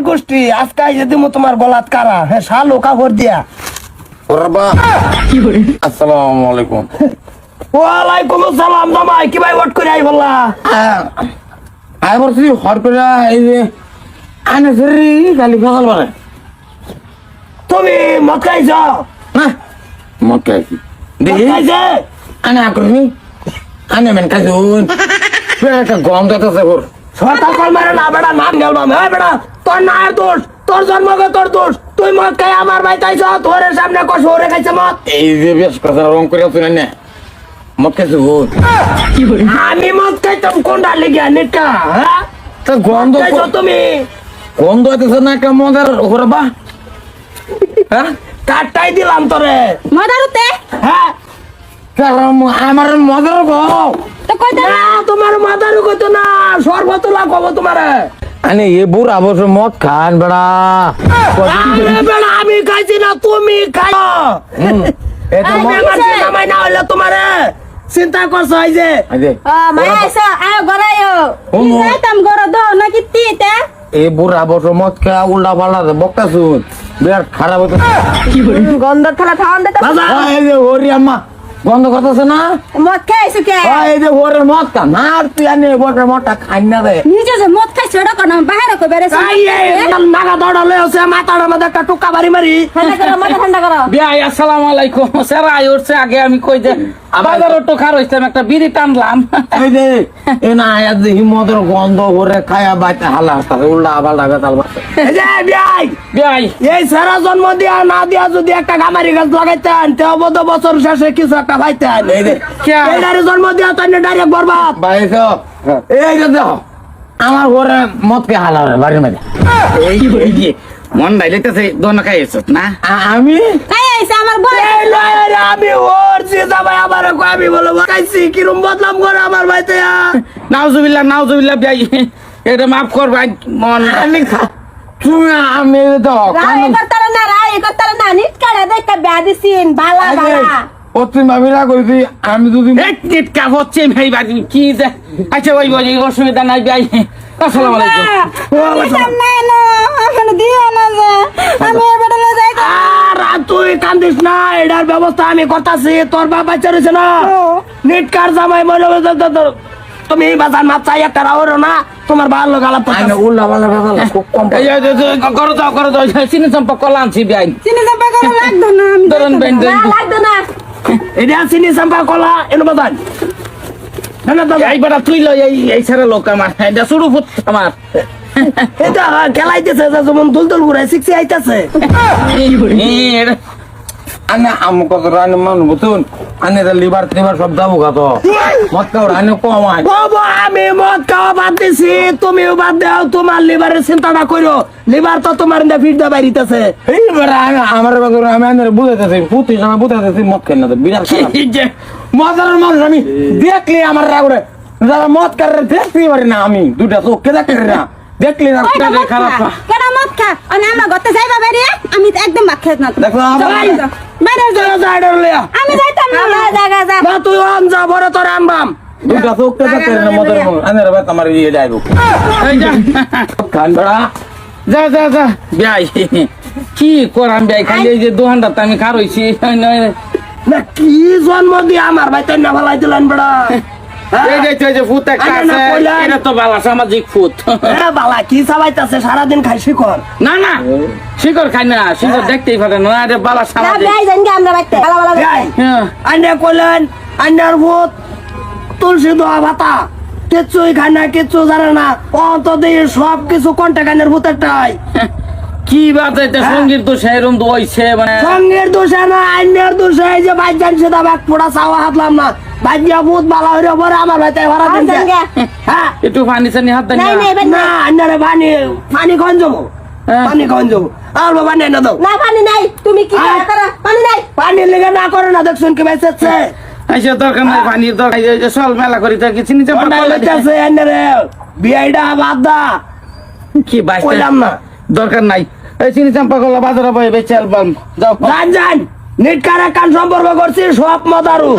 গোষ্ঠী আজকে যদি তোমার গলাত কারা হ্যাঁ শালো কাপড় দিয়া আসসালামু আলাইকুম। ওয়ালাইকুম আসসালাম জামাই কি ভাই ওয়াট করে আই বললা আই বলছি হর করে এই যে আনে জরি খালি ফসল বাড়ে তুমি মদ খাইছ না মত খাইছি মদ দেখি খাইছে আনে আকর্মি আনে মেন খাইছুন একটা গম দিতেছে ওর সরকার কল মারে না বেটা নাম গেল না হ্যাঁ বেটা তোর না আর দোষ তোর জন্মকে তোর দোষ তুই মদ খাই আমার ভাই তাইছ তোর সামনে কষ ওরে খাইছে মদ এই যে বেশ কথা রং করে শুনে না মত খাইছুন আমি মদ খাইতাম কোনটা লেগে নিকা হ্যাঁ তো গন্ধ খাইছ তুমি গন্ধ হইতেছে না একটা মদের ওর বা হ্যাঁ কাটটাই দিলাম তোরে মদারুতে হ্যাঁ আমার মদের গো তো কই দে না তোমার মাথারও কত না সর্বতলা কব তোমারে আনে এ বুড়া বসে মদ খান বেড়া আরে বেটা আমি খাইছি না তুমি খাইছো এ তো আমি মদ আমার জামাই না হইলে তোমারে চিন্তা করছো এই যে আজে মায়া আইসা আয় গরায়ো ওমো। যাইতাম গর দো নাকি তিতে এ বুড়া বসে মদ খা উল্টা পাল্টা বকটা শুন বিরাট খারাপ হতো গন্ধ থালা খাওয়ান দে তো বাবা এই যে ওরি আম্মা গন্ধ করতেছে না মদ খাইছো কে এই যে ওরে মদ খা না আর তুই আনে বসে মদটা খাই না রে নিজে যে মদ খাইছো ওটা কোন বাইরে কই বেরে এই নাগা দড়ালে আছে মাথার মধ্যে একটা টুকা বাড়ি মারি ঠান্ডা করো মাথা ঠান্ডা করো বিয়াই আসসালামু আলাইকুম স্যার আই উঠছে আগে আমি কই যে বাজারও তো খার হইতাম একটা বিড়ি টানলাম এই যে এ না আয়া দেখি মদের গন্ধ ওরে খায়া বাইতে হালা হাসতাছে উল্টা পাল্টা বেতাল বাসে এই যে বিয়াই বিয়াই এই সারা জন্ম দিয়া না দিয়া যদি একটা গামারি গাছ লাগাইতেন তেও বোধ বছর শেষে কিছু একটা পাইতেন এই যে এইটারে জন্ম দিয়া তাই ডাইরেক্ট বরবাদ বাইছ এই যে দেখো আমার ঘরে মদ কে হালা রে বাড়ির মধ্যে এই যে মন ডাইলেতেছে দোনা খাইছত না আমি খাই আইছে আমার বই এই লয় রে আমি ওর জিদা ভাই আমার কই আমি বলো খাইছি কিরম বদলাম করে আমার ভাইতে নাউজুবিল্লাহ বিয়াই এটা মাফ কর ভাই মন আমি তুমি আমি তো রাই করতার না রাই করতার না নিট কাড়া দেখা ব্যাধি সিন বালা বালা ও তুমি ভাবি না কইছি আমি যদি এক টিটকা হচ্ছে ভাই বাড়ি কি যে আচ্ছা ওই ওই অসুবিধা নাই বিয়াই আসসালামু আলাইকুম সামনে না আমি দিও না যে আমি এবারে না যাই আর তুই কান্দিস না এটার ব্যবস্থা আমি করতেছি তোর বাপ বাচ্চা রয়েছে না নিটকার জামাই মনে তুমি বাজার মাপ চাই একটা রাওর না তোমার ভালো গালাপ আমি উল্লা পাল্টা বেতাল খুব কম এই করো দাও চিনি চম্পা কলা আনছি বিয়াই চিনি চাপা করে লাগতো না আমি ধরুন বেন না লাগতো না এটা চিনি চাম্পা কলা এনে বাজান না দাদা এই বেটা তুই লই এই ছেড়ে লোক আমার এটা শুরু ফুট আমার এটা খেলাইতেছে যেমন দুলদুল ঘুরে শিখছি আইতেছে আনে আম কত রান মান বুতুন আনে লিভার টিভার সব দাবো গাতো মদ খাও আনে কম আয় বাবা আমি মদ খাওয়া বাদ দিছি তুমিও বাদ দাও তোমার লিভারের চিন্তাটা করো লিভার তো তোমার ফিট দা বাইরিতেছে এই বেড়া আমি আমার বাগর আমি আনে বুঝাইতেছি পুতি সময় বুঝাইতেছি মদ খাই না তো বিরাট খারাপ মজার মানুষ আমি দেখলি আমার রাগরে যারা মদ কারে দেখতে পারি না আমি দুটা চোখকে দেখতে পারি না দেখলি না খারাপ কেন মদ খা আমি আমার গতে যাইবা বাইরে আমি তো একদম ভাত খেত না তো। দেখো বাইরে যাও, বাইরে যাও। আমি যাইতাম না জায়গা যা না তুই আন যা বড় তোর আনবাম দুটা চোখকে দেখতে পারি না মদের আনে রে আমার ইয়ে যাইব এই যা খান বেড়া যা বিয়াই কি করাম বিয়াই খালি এই যে দোহানটা আমি খার হইছি না কি জন্ম দিয়ে আমার ভাই তাই না ভালাই দিলেন বেড়া এই যে ফুট একটা আরে না, আছে কইলাম। এটা তো বালা সামাজিক ফুট বালা কি চাবাইতেছে সারাদিন খাই শিকর না শিকড় খাই না শিকড় দেখতেই পারে না আরে বালা না সামাজিক বেই জান গে আমরা রাখতে ভালো ভালো যাই হ্যাঁ। আন্যা কইলেন আন্যার ভূত তুলসী দোয়া ভাতা কিচ্ছুই খায় না কিচ্ছু জানে না অন্তত সব কিছু কন্টাকানের ভূতেরটাই কি বাত এটা সঙ্গীত তো সেরম তো হইছে মানে সঙ্গের দোষে না আন্যের দোষে এই যে বাইজান সেটা বাক পোড়া চাওয়া হাতলাম না বাইজিয়া ভূত বালা হইরে পরে আমার ভাইতে ভরা দিন জান গে হ্যাঁ একটু পানি সানি হাত দেন নাই নাই বেন না আন্যারে পানি কোন যাবো হ্যাঁ। পানি কোন যাবো আর বাবা নেই না দাও না পানি নাই তুমি কি আয়। করো পানি নাই পানি লেগে না করে না দেখছেন কি বেঁচেছে আইসা দরকার নাই পানির দরকার এই যে সল মেলা করি থাকি চিনি চাপা বেঁচেছে আন্যারে বিয়াইডা বাদ দা কি বাইস কইলাম না দরকার নাই এই চিনি চাম্পা কলা বাজারে বই বেচে অ্যালবাম যাও জান নিটকারে কান সম্পর্ক করছি সব মদারু